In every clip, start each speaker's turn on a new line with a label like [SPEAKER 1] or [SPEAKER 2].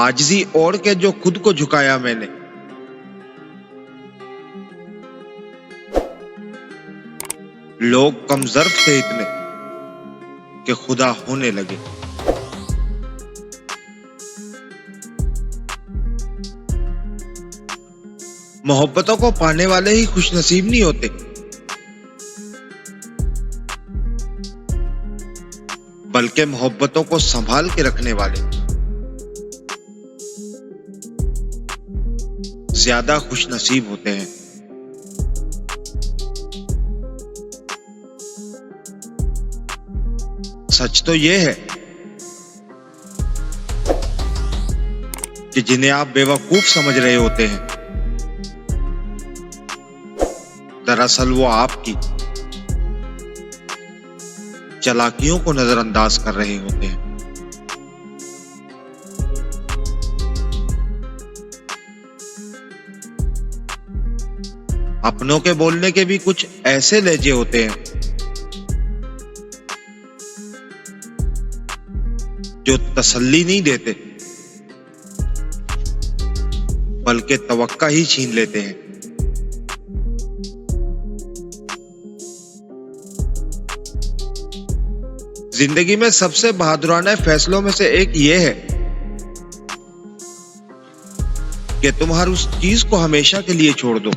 [SPEAKER 1] आजिज़ी ओढ़ के जो खुद को झुकाया मैंने, लोग कमजोर थे इतने कि खुदा होने लगे। मोहब्बतों को पाने वाले ही खुशनसीब नहीं होते, बल्कि मोहब्बतों को संभाल के रखने वाले ज्यादा खुशनसीब होते हैं। सच तो यह है कि जिन्हें आप बेवकूफ समझ रहे होते हैं, दरअसल वो आपकी चालाकियों को नजरअंदाज कर रहे होते हैं। अपनों के बोलने के भी कुछ ऐसे लहजे होते हैं जो तसल्ली नहीं देते, बल्कि तवक्का ही छीन लेते हैं। जिंदगी में सबसे बहादुराना फैसलों में से एक यह है कि तुम हर उस चीज को हमेशा के लिए छोड़ दो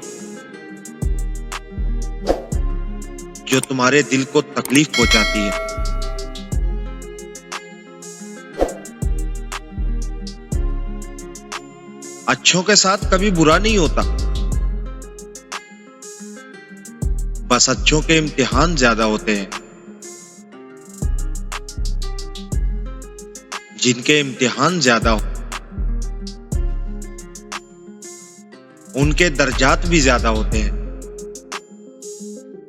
[SPEAKER 1] जो तुम्हारे दिल को तकलीफ पहुंचाती है। अच्छों के साथ कभी बुरा नहीं होता, बस अच्छों के इम्तिहान ज्यादा होते हैं। जिनके इम्तिहान ज्यादा हो उनके दर्जात भी ज्यादा होते हैं।